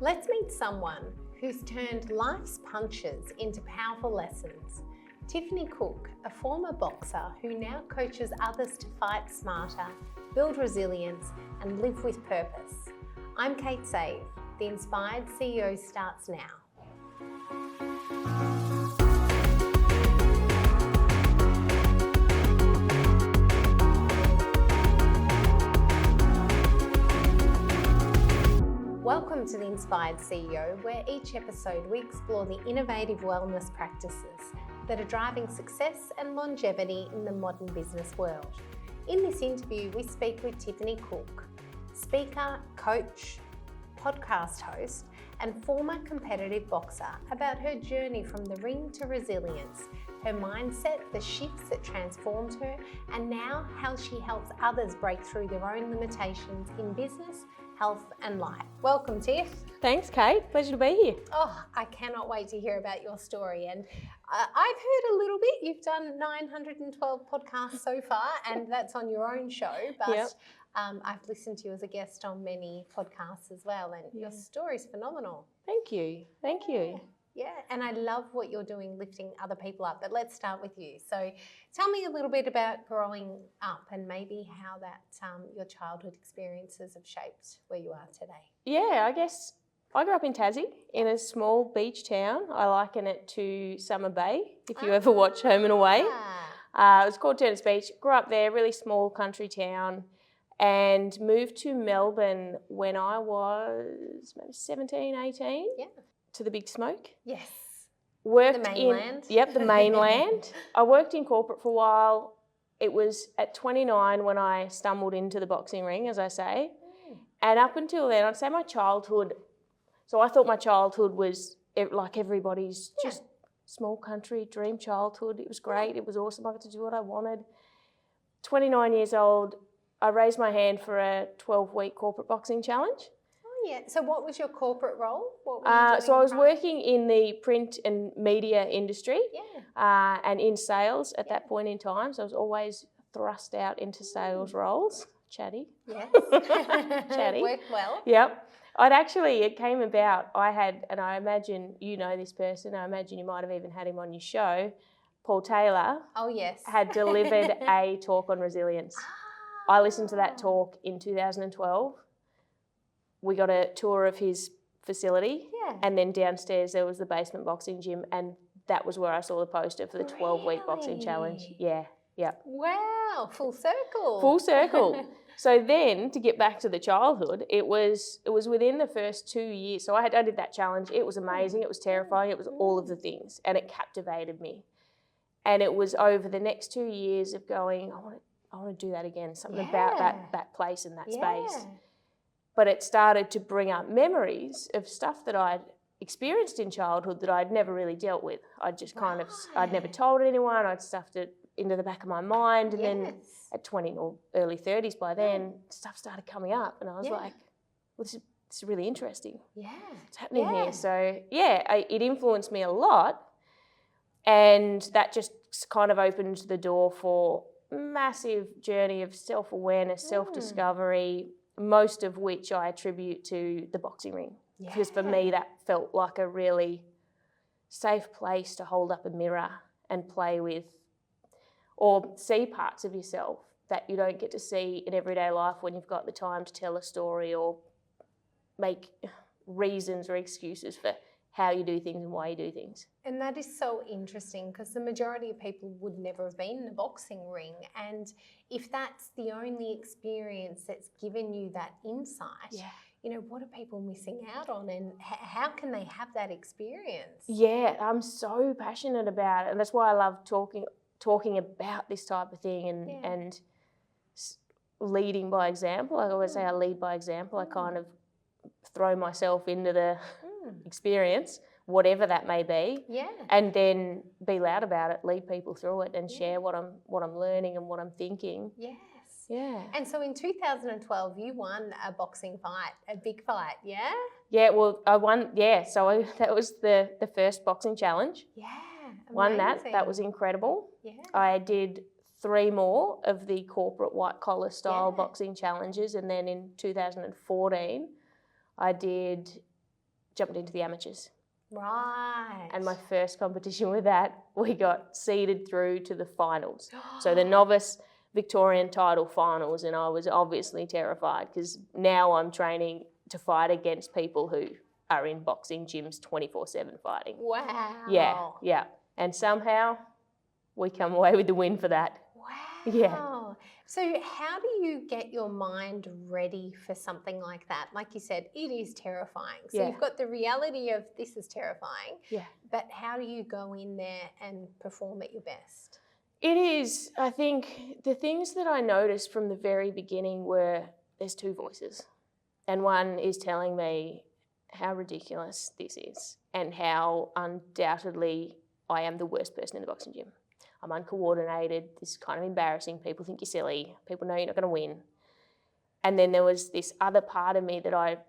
Let's meet someone who's turned life's punches into powerful lessons. Tiffanee Cook, a former boxer who now coaches others to fight smarter, build resilience, and live with purpose. I'm Kate Save. The Inspired CEO starts now. Welcome to The Inspired CEO, where each episode we explore the innovative wellness practices that are driving success and longevity in the modern business world. In this interview, we speak with Tiffanee Cook, speaker, coach, podcast host, and former competitive boxer, about her journey from the ring to resilience, her mindset, the shifts that transformed her, and now how she helps others break through their own limitations in business, health and life. Welcome, Tiff. Thanks, Kate. Pleasure to be here. Oh, I cannot wait to hear about your story. And I've heard a little bit. You've done 912 podcasts so far, and that's on your own show. But Yep. I've listened to you as a guest on many podcasts as well, and your story's phenomenal. Thank you. Thank you. Yeah, and I love what you're doing, lifting other people up. But let's start with you. So tell me a little bit about growing up and maybe how that your childhood experiences have shaped where you are today. Yeah, I guess I grew up in Tassie, in a small beach town. I liken it to Summer Bay, if you ever watch Home and Away. It was called Turners Beach. Grew up there, really small country town, and moved to Melbourne when I was maybe 17, 18. Yeah. To the big smoke. Yes. Worked the mainland. The mainland. I worked in corporate for a while. It was at 29 when I stumbled into the boxing ring, as I say. And up until then, I'd say my childhood, so I thought my childhood was like everybody's, just small country, dream childhood. It was great. It was awesome. I got to do what I wanted. 29 years old, I raised my hand for a 12-week corporate boxing challenge. Yeah. So what was your corporate role? What were you doing? So I was working in the print and media industry and in sales at that point in time. So I was always thrust out into sales roles. Chatty. Yes. Chatty. Worked well. Yep. It came about, and I imagine you know this person, I imagine you might have even had him on your show, Paul Taylor. Oh, yes. Had delivered a talk on resilience. I listened to that talk in 2012. We got a tour of his facility, and then downstairs there was the basement boxing gym, and that was where I saw the poster for the 12-week boxing challenge. Yeah. Wow, full circle. Full circle. So then, to get back to the childhood, it was within the first 2 years. So I did that challenge. It was amazing. It was terrifying. It was all of the things, and it captivated me. And it was over the next 2 years of going, I want to do that again. Something about that place and that space. But it started to bring up memories of stuff that I'd experienced in childhood that I'd never really dealt with. I'd just I'd never told anyone. I'd stuffed it into the back of my mind. And then at 20 or early 30s by then, stuff started coming up. And I was like, well, this is really interesting. Yeah. What's happening here? So, it influenced me a lot. And that just kind of opened the door for a massive journey of self-awareness, self-discovery, most of which I attribute to the boxing ring. Yeah. Because for me, that felt like a really safe place to hold up a mirror and play with or see parts of yourself that you don't get to see in everyday life when you've got the time to tell a story or make reasons or excuses for how you do things and why you do things. And that is so interesting because the majority of people would never have been in a boxing ring. And if that's the only experience that's given you that insight, what are people missing out on, and how can they have that experience? Yeah, I'm so passionate about it. And that's why I love talking about this type of thing and leading by example. I always say I lead by example. I kind of throw myself into the experience, whatever that may be, and then be loud about it, lead people through it, and share what I'm learning and what I'm thinking. Yes. Yeah. And so in 2012, you won a boxing fight, a big fight, yeah? Yeah. Well, I won. Yeah. So that was the first boxing challenge. Yeah. Amazing. Won that. That was incredible. Yeah. I did 3 more of the corporate white collar style boxing challenges, and then in 2014, I did jumped into the amateurs. Right. And my first competition with that, we got seeded through to the finals. So the novice Victorian title finals, and I was obviously terrified because now I'm training to fight against people who are in boxing gyms 24/7 fighting. Wow. Yeah. And somehow we come away with the win for that. Wow. Yeah. So how do you get your mind ready for something like that? Like you said, it is terrifying. So Yeah. you've got the reality of this is terrifying. Yeah. But how do you go in there and perform at your best? It is. I think the things that I noticed from the very beginning were there's two voices. And one is telling me how ridiculous this is and how undoubtedly I am the worst person in the boxing gym. I'm uncoordinated. This is kind of embarrassing. People think you're silly. People know you're not going to win. And then there was this other part of me that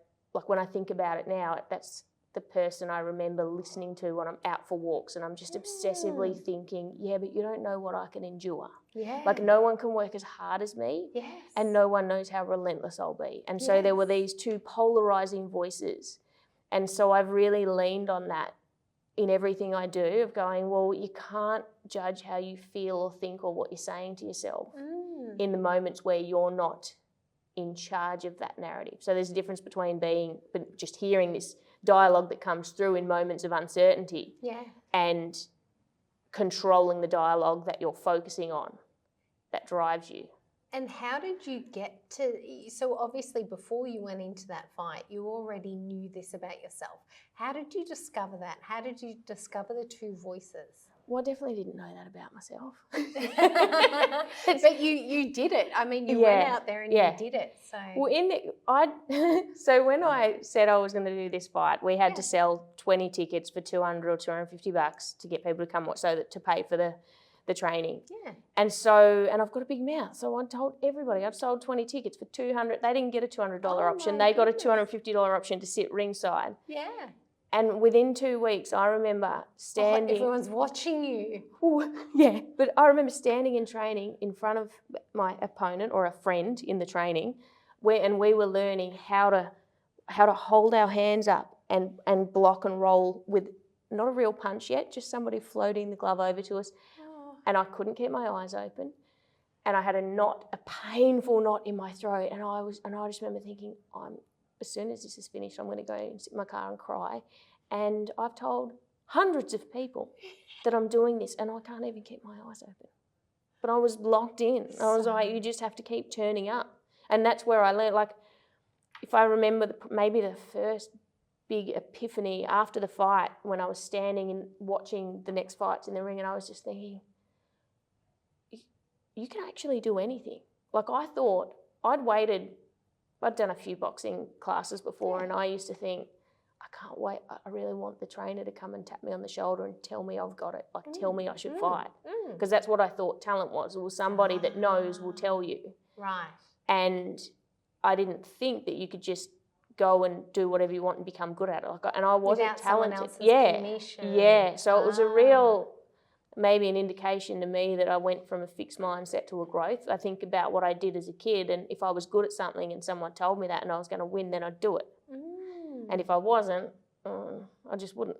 when I think about it now, that's the person I remember listening to when I'm out for walks and I'm just obsessively thinking, yeah, but you don't know what I can endure. Yeah. Like no one can work as hard as me. Yes. And no one knows how relentless I'll be. And so there were these two polarising voices. And so I've really leaned on that in everything I do of going, well, you can't judge how you feel or think or what you're saying to yourself in the moments where you're not in charge of that narrative. So there's a difference between just hearing this dialogue that comes through in moments of uncertainty and controlling the dialogue that you're focusing on that drives you. And how did you get to, so obviously before you went into that fight, you already knew this about yourself. How did you discover that? How did you discover the two voices? Well, I definitely didn't know that about myself. But you did it. I mean, you went out there and you did it. So so when I said I was going to do this fight, we had to sell 20 tickets for $200 or $250 to get people to come watch, to pay for the training. Yeah. And I've got a big mouth, so I told everybody I've sold 20 tickets for $200. They didn't get a $200 option. They got a $250 option to sit ringside. Yeah. And within 2 weeks, I remember standing. Everyone's watching you. Yeah, but I remember standing in training in front of my opponent or a friend in the training, and we were learning how to hold our hands up and block and roll with not a real punch yet, just somebody floating the glove over to us. And I couldn't keep my eyes open. And I had a painful knot in my throat. And I just remember thinking, as soon as this is finished, I'm going to go and sit in my car and cry. And I've told hundreds of people that I'm doing this and I can't even keep my eyes open. But I was locked in. I was like, you just have to keep turning up. And that's where I learned, like, if I remember maybe the first big epiphany after the fight when I was standing and watching the next fights in the ring, and I was just thinking, you can actually do anything. Like I thought, I'd done a few boxing classes before, and I used to think, I can't wait, I really want the trainer to come and tap me on the shoulder and tell me I've got it, like tell me I should fight. Because that's what I thought talent was. It was somebody that knows will tell you. Right. And I didn't think that you could just go and do whatever you want and become good at it. And I wasn't without talented. Permission. Yeah. So it was a real, maybe an indication to me that I went from a fixed mindset to a growth. I think about what I did as a kid, and if I was good at something and someone told me that and I was going to win, then I'd do it. And if I wasn't, I just wouldn't.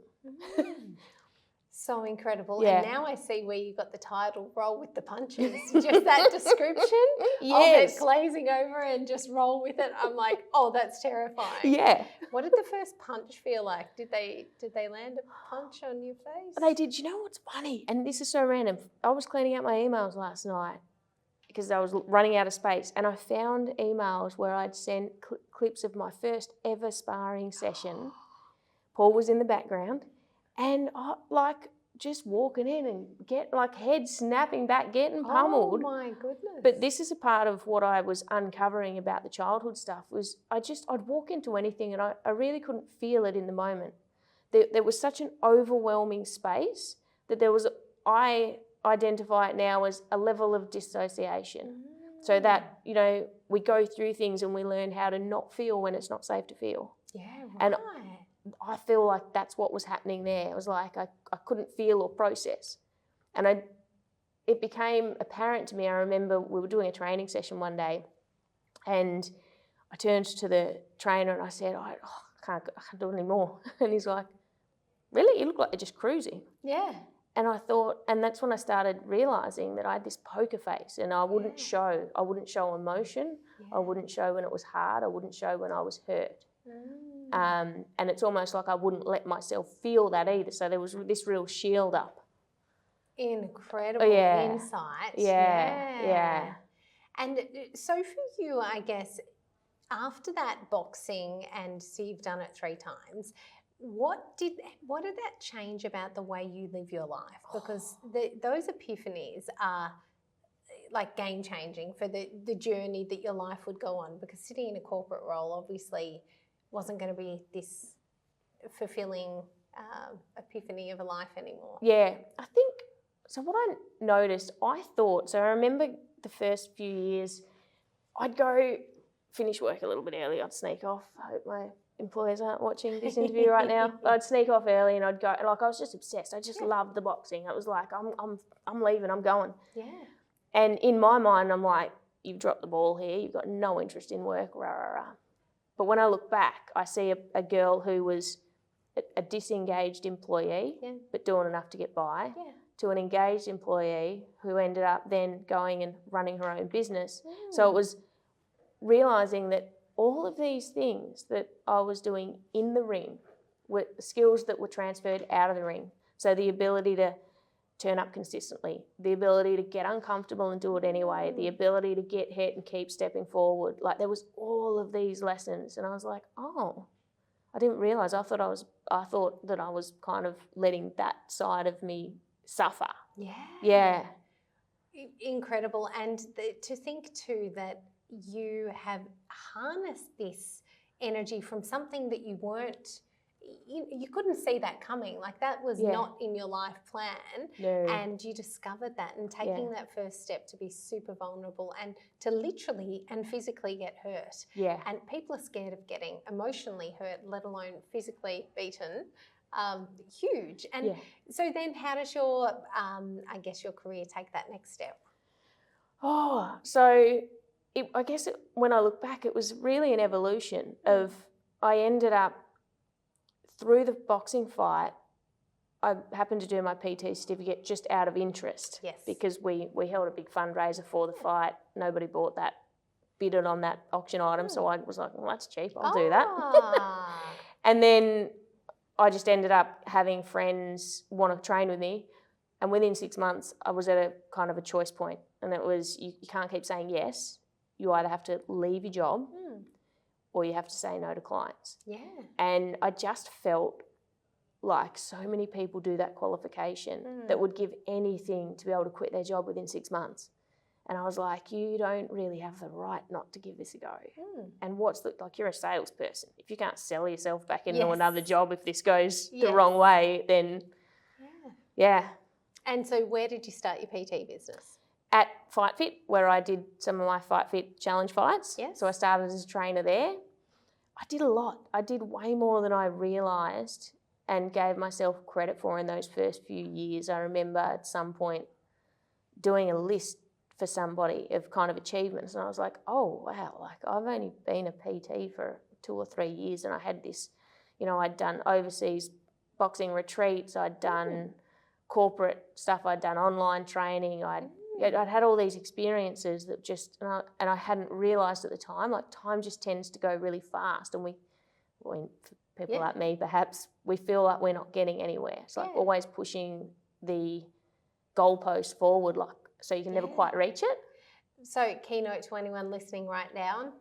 So incredible. Yeah. And now I see where you got the title, Roll with the Punches. Just that description of it glazing over and just roll with it. I'm like, oh, that's terrifying. Yeah. What did the first punch feel like? Did they land a punch on your face? They did. You know what's funny? And this is so random. I was cleaning out my emails last night because I was running out of space, and I found emails where I'd sent clips of my first ever sparring session. Paul was in the background. And just walking in and head snapping back, getting pummeled. Oh my goodness. But this is a part of what I was uncovering about the childhood stuff was I'd walk into anything and I really couldn't feel it in the moment. There was such an overwhelming space that I identify it now as a level of dissociation. So that, we go through things and we learn how to not feel when it's not safe to feel. Yeah, right. And I feel like that's what was happening there. It was like I couldn't feel or process. And it became apparent to me. I remember we were doing a training session one day and I turned to the trainer and I said, I can't do it anymore. And he's like, really? You look like you're just cruising. Yeah. And I thought, and that's when I started realising that I had this poker face and I wouldn't show. I wouldn't show emotion. I wouldn't show when it was hard. I wouldn't show when I was hurt. And it's almost like I wouldn't let myself feel that either. So there was this real shield up. Incredible insight. Yeah. And so for you, I guess, after that boxing, and so you've done it 3 times, what did that change about the way you live your life? Because those epiphanies are like game changing for the journey that your life would go on, because sitting in a corporate role obviously wasn't going to be this fulfilling epiphany of a life anymore. Yeah, I think, so what I noticed, I remember the first few years, I'd go finish work a little bit early, I'd sneak off. I hope my employers aren't watching this interview right now. I'd sneak off early and I'd go, like I was just obsessed. I just loved the boxing. It was like, I'm leaving, I'm going. Yeah. And in my mind, I'm like, you've dropped the ball here, you've got no interest in work, rah, rah, rah. But when I look back, I see a girl who was a disengaged employee, but doing enough to get by, to an engaged employee who ended up then going and running her own business. So it was realising that all of these things that I was doing in the ring were skills that were transferred out of the ring. So the ability to turn up consistently, the ability to get uncomfortable and do it anyway, the ability to get hit and keep stepping forward. Like there was all of these lessons, and I was like, oh, I didn't realise. I thought that I was kind of letting that side of me suffer. Yeah. Incredible. And to think too that you have harnessed this energy from something that you weren't, you couldn't see that coming. Like that was not in your life plan. No. And you discovered that, and taking that first step to be super vulnerable and to literally and physically get hurt. Yeah. And people are scared of getting emotionally hurt, let alone physically beaten. Huge. And so then how does your, I guess your career take that next step? Oh, so I guess when I look back, it was really an evolution of, I ended up, through the boxing fight, I happened to do my PT certificate just out of interest. Yes. Because we held a big fundraiser for the fight. Nobody bought that, bid it on that auction item. So I was like, well, that's cheap, I'll do that. And then I just ended up having friends want to train with me. And within 6 months, I was at a kind of a choice point. And it was, you can't keep saying yes. You either have to leave your job or you have to say no to clients. Yeah. And I just felt like so many people do that qualification that would give anything to be able to quit their job within 6 months. And I was like, you don't really have the right not to give this a go. And like you're a salesperson. If you can't sell yourself back into another job, if this goes the wrong way, then And so where did you start your PT business? At Fight Fit, where I did some of my Fight Fit challenge fights. Yes. So I started as a trainer there. I did a lot. I did way more than I realised and gave myself credit for in those first few years. I remember at some point doing a list for somebody of kind of achievements, and I was like, oh, wow, like I've only been a PT for 2 or 3 years, and I had this, I'd done overseas boxing retreats, I'd done corporate stuff, I'd done online training, I'd had all these experiences that just, and I hadn't realised at the time, like time just tends to go really fast, and for people like me perhaps, we feel like we're not getting anywhere. It's like always pushing the goalpost forward, like, so you can never quite reach it. So keynote to anyone listening right now,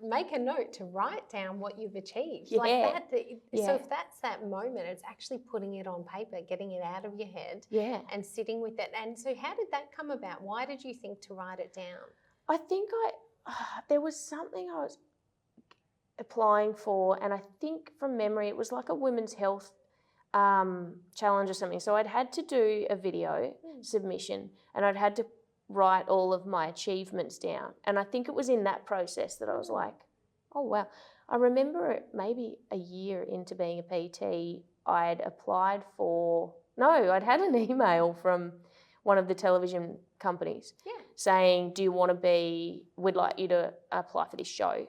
make a note to write down what you've achieved. So if that's that moment, it's actually putting it on paper, getting it out of your head and sitting with it. And so how did that come about? Why did you think to write it down? I think there was something I was applying for, and I think from memory it was like a women's health challenge or something. So I'd had to do a video submission, and I'd had to write all of my achievements down. And I think it was in that process that I was like, oh, wow. I remember maybe a year into being a PT, I'd had an email from one of the television companies, saying, do you want to be, we'd like you to apply for this show.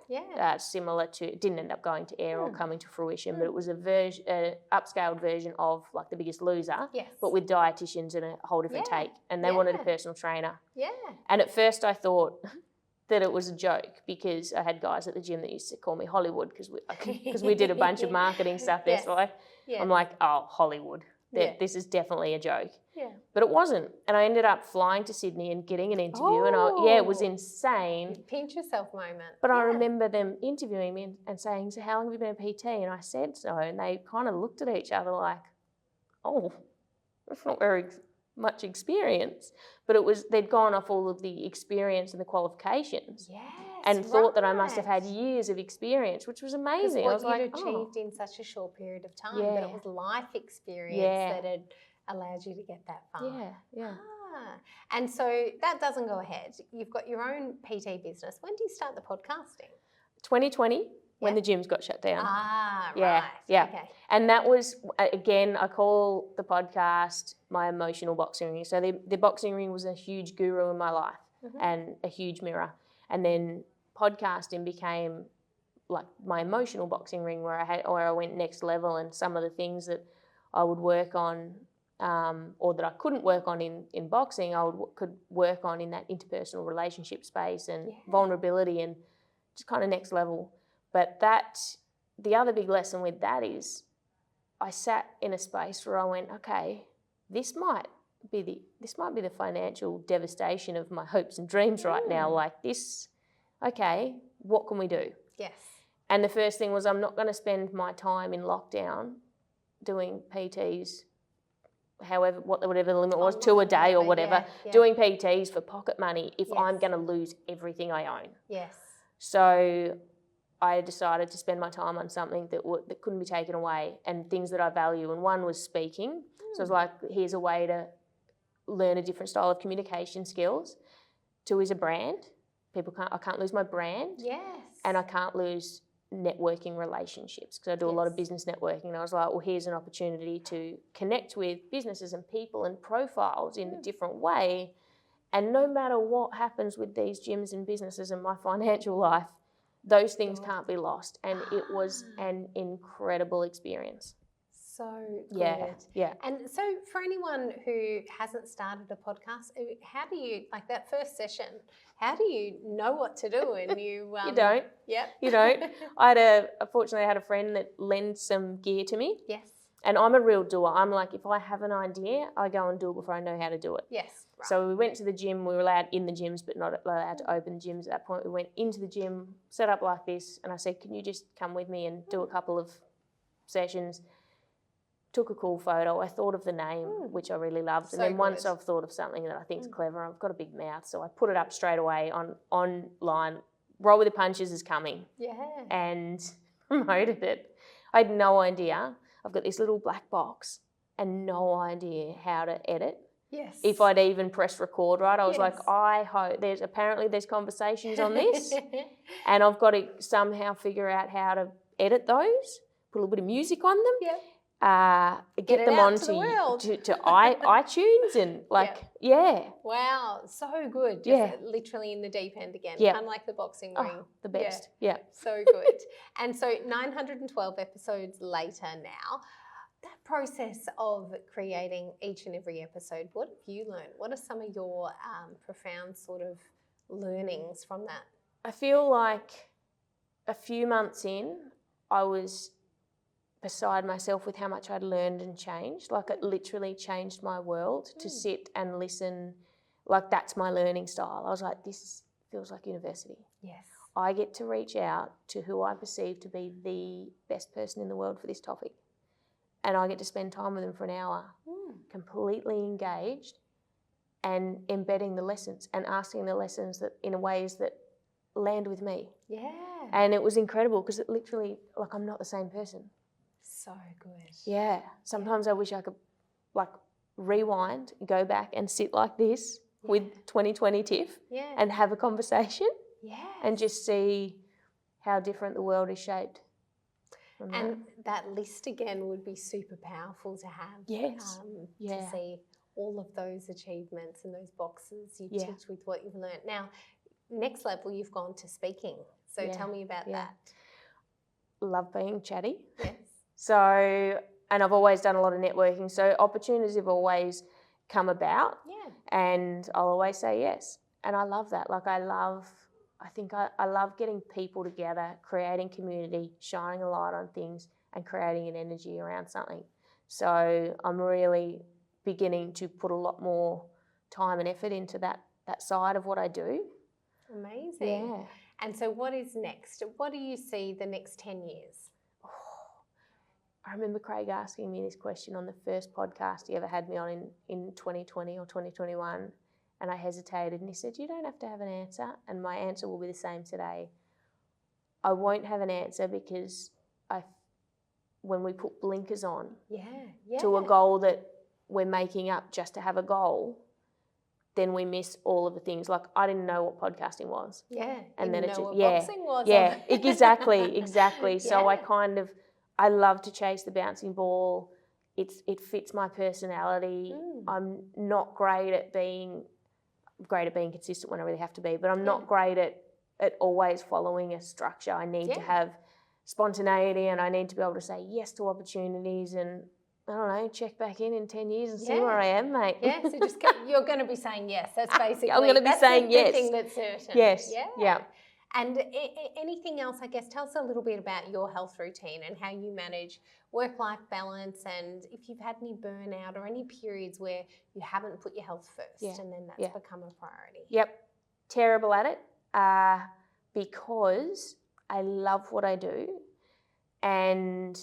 Similar to, it didn't end up going to air or coming to fruition, but it was a upscaled version of like The Biggest Loser, but with dietitians and a whole different take. And they wanted a personal trainer. And at first I thought that it was a joke, because I had guys at the gym that used to call me Hollywood because we did a bunch of marketing stuff there. So I'm like, oh, Hollywood. This is definitely a joke. But it wasn't. And I ended up flying to Sydney and getting an interview. And it was insane. Pinch yourself moment. But I remember them interviewing me and saying, so how long have you been a PT? And I said so. And they kind of looked at each other like, oh, that's not very much experience. But they'd gone off all of the experience and the qualifications. And thought that I must have had years of experience, which was amazing. I was like, achieved in such a short period of time, but it was life experience that had allowed you to get that far. And so that doesn't go ahead. You've got your own PT business. When do you start the podcasting? 2020, when the gyms got shut down. Right. Okay. And that was, again, I call the podcast my emotional boxing ring. So the boxing ring was a huge guru in my life and a huge mirror. And then podcasting became like my emotional boxing ring, where I went next level, and some of the things that I would work on or that I couldn't work on in boxing, could work on in that interpersonal relationship space and vulnerability, and just kind of next level. But the other big lesson with that is I sat in a space where I went, okay, this might be the financial devastation of my hopes and dreams right now. Like this, okay, what can we do? And the first thing was, I'm not going to spend my time in lockdown doing PTs, whatever the limit was, 2 a day or whatever, doing PTs for pocket money if I'm going to lose everything I own. So I decided to spend my time on something that couldn't be taken away, and things that I value. And one was speaking. So I was like, here's a way to learn a different style of communication skills. 2 is a brand. I can't lose my brand. And I can't lose networking relationships, because I do a lot of business networking. And I was like, well, here's an opportunity to connect with businesses and people and profiles in a different way. And no matter what happens with these gyms and businesses in my financial life, those things can't be lost. And it was an incredible experience. So good. And so for anyone who hasn't started a podcast, how do you, like that first session, how do you know what to do? And you don't. You don't. Fortunately, I had a friend that lent some gear to me. And I'm a real doer. I'm like, if I have an idea, I go and do it before I know how to do it. So we went to the gym. We were allowed in the gyms, but not allowed to open the gyms at that point. We went into the gym, set up like this, and I said, can you just come with me and do a couple of sessions? Took a cool photo. I thought of the name, which I really loved. So and then good. Once I've thought of something that I think is clever, I've got a big mouth, so I put it up straight away online. Roll with the punches is coming. And promoted it. I had no idea. I've got this little black box and no idea how to edit. If I'd even press record right. I was like, I hope there's conversations on this and I've got to somehow figure out how to edit those, put a little bit of music on them. Get them onto iTunes and Wow, so good. Just literally in the deep end again, kind of like the boxing ring. The best. So good. And so 912 episodes later now, that process of creating each and every episode, what have you learned? What are some of your profound sort of learnings from that? I feel like a few months in, I was beside myself with how much I'd learned and changed. Like it literally changed my world to sit and listen. Like that's my learning style. I was like, feels like university. I get to reach out to who I perceive to be the best person in the world for this topic. And I get to spend time with them for an hour, completely engaged and embedding the lessons and asking the lessons that in ways that land with me. And it was incredible because it literally, like I'm not the same person. So good. Sometimes I wish I could like rewind, go back and sit like this with 2020 Tiff and have a conversation and just see how different the world is shaped. And that list again would be super powerful to have. To see all of those achievements and those boxes you Yeah. ticked with what you've learned. Now, next level, you've gone to speaking. So tell me about that. Love being chatty. Yes. So, and I've always done a lot of networking. So opportunities have always come about. Yeah. And I'll always say yes. And I love that. Like I love getting people together, creating community, shining a light on things and creating an energy around something. So I'm really beginning to put a lot more time and effort into that side of what I do. Amazing. Yeah. And so what is next? What do you see the next 10 years? I remember Craig asking me this question on the first podcast he ever had me on in 2020 or 2021, and I hesitated, and he said, you don't have to have an answer, and my answer will be the same today. I won't have an answer because when we put blinkers on to a goal that we're making up just to have a goal, then we miss all of the things. Like I didn't know what podcasting was. Yeah. And then know what boxing was. Yeah, exactly. So Yeah. I love to chase the bouncing ball. It fits my personality. I'm not great at being consistent when I really have to be, but I'm not great at always following a structure. I need to have spontaneity, and I need to be able to say yes to opportunities, and I don't know, check back in 10 years and see where I am, mate. Yeah, so you're going to be saying yes. That's basically I'm going to be saying yes. The thing that's certain. Yes. Yeah. And anything else, I guess, tell us a little bit about your health routine and how you manage work-life balance, and if you've had any burnout or any periods where you haven't put your health first and then that's become a priority. Yep. Terrible at it because I love what I do, and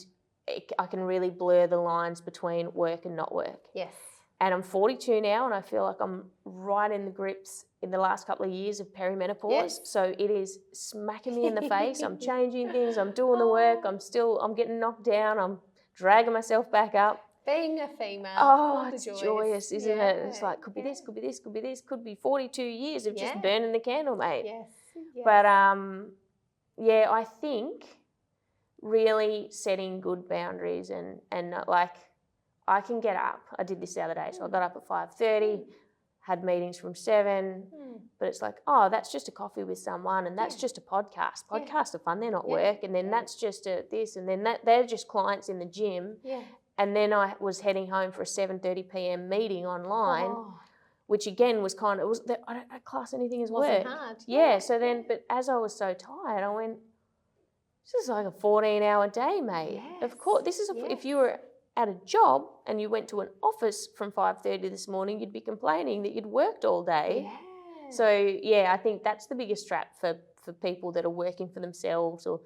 I can really blur the lines between work and not work. Yes. And I'm 42 now, and I feel like I'm right in the grips in the last couple of years of perimenopause. Yes. So it is smacking me in the face. I'm changing things. I'm doing the work. I'm getting knocked down. I'm dragging myself back up. Being a female. Oh, it's joyous, isn't it? It's like, could be this, could be this, could be this, could be 42 years of just burning the candle, mate. Yes. But I think really setting good boundaries and like, I can get up. I did this the other day. So I got up at 5:30, had meetings from 7, but it's like, oh, that's just a coffee with someone, and that's just a podcast. Podcasts are fun, they're not work. And then that's just this, and then they're just clients in the gym. Yeah. And then I was heading home for a 7:30 p.m. meeting online, which again was I don't class anything as Wasn't work. hard. Yeah, so then, but as I was so tired, I went, this is like a 14-hour day, mate. Yes. Of course, this is if you were at a job and you went to an office from 5:30 this morning, you'd be complaining that you'd worked all day. Yeah. So I think that's the biggest trap for people that are working for themselves or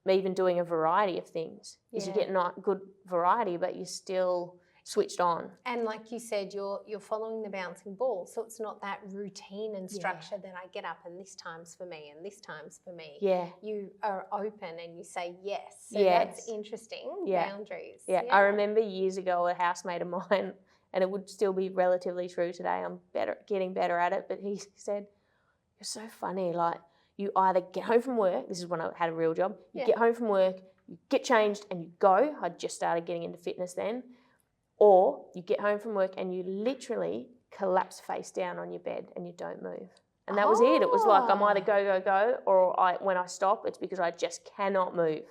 even doing a variety of things. Is you get not good variety, but you're still switched on. And like you said, you're following the bouncing ball, so it's not that routine and structure that I get up and this time's for me and this time's for me. Yeah. You are open and you say yes. So Yes. that's interesting. Yeah. Boundaries. Yeah. I remember years ago a housemate of mine, and it would still be relatively true today, I'm getting better at it, but he said, you're so funny, like you either get home from work, this is when I had a real job, you get home from work, you get changed and you go. I'd just started getting into fitness then. Or you get home from work and you literally collapse face down on your bed and you don't move. And that was it. It was like I'm either go, or when I stop, it's because I just cannot move.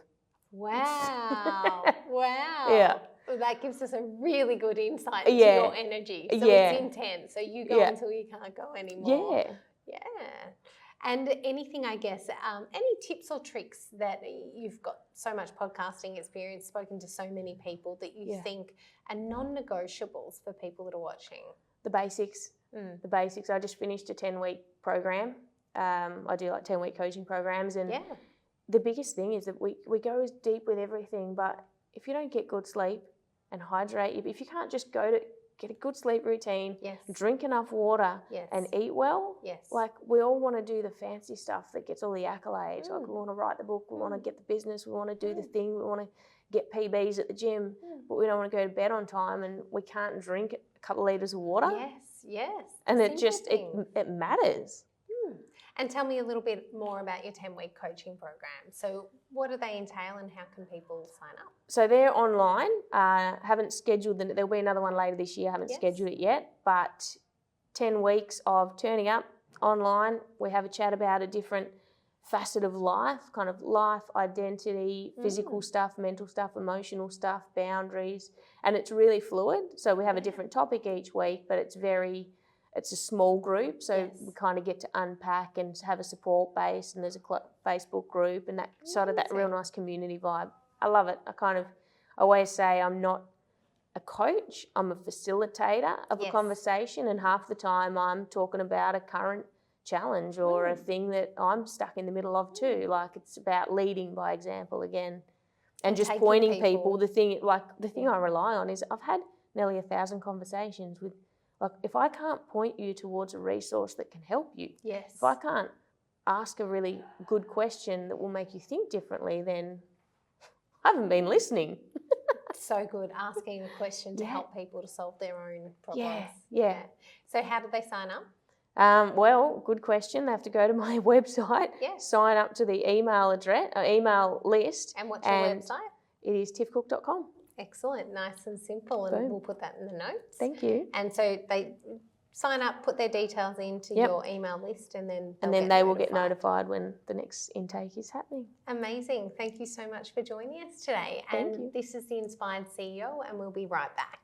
Wow. Wow. Yeah. Well, that gives us a really good insight into Yeah. your energy. So Yeah. it's intense. So you go until you can't go anymore. Yeah. Yeah. And anything, I guess, any tips or tricks that you've got so much podcasting experience, spoken to so many people that you think are non-negotiables for people that are watching? The basics. The basics. I just finished a 10-week program. I do like 10-week coaching programs. And the biggest thing is that we go as deep with everything, but if you don't get good sleep and hydrate, if you can't just go to get a good sleep routine, drink enough water and eat well. Like we all want to do the fancy stuff that gets all the accolades. Like we want to write the book, we want to get the business, we want to do the thing, we want to get PBs at the gym, but we don't want to go to bed on time and we can't drink a couple of litres of water. Yes. And it just, it matters. And tell me a little bit more about your 10-week coaching program. So what do they entail and how can people sign up? So they're online. Haven't scheduled them. There'll be another one later this year. Haven't scheduled it yet. But 10 weeks of turning up online. We have a chat about a different facet of life, kind of life, identity, physical stuff, mental stuff, emotional stuff, boundaries. And it's really fluid. So we have a different topic each week, but it's a small group, so we kind of get to unpack and have a support base, and there's a Facebook group and that sort of that real nice community vibe. I love it. I always say I'm not a coach, I'm a facilitator of a conversation, and half the time I'm talking about a current challenge or a thing that I'm stuck in the middle of too. Like, it's about leading by example again, and just pointing people. The thing I rely on is I've had nearly 1,000 conversations with. Like, if I can't point you towards a resource that can help you, if I can't ask a really good question that will make you think differently, then I haven't been listening. So good, asking a question to help people to solve their own problems. Yeah. So how do they sign up? Well, good question. They have to go to my website, sign up to the email list. And what's your website? It is tiffcook.com. Excellent, nice and simple, and we'll put that in the notes. Thank you. And so they sign up, put their details into your email list, and then they will get notified when the next intake is happening. Amazing. Thank you so much for joining us today. Thank you. This is the Inspired CEO, and we'll be right back.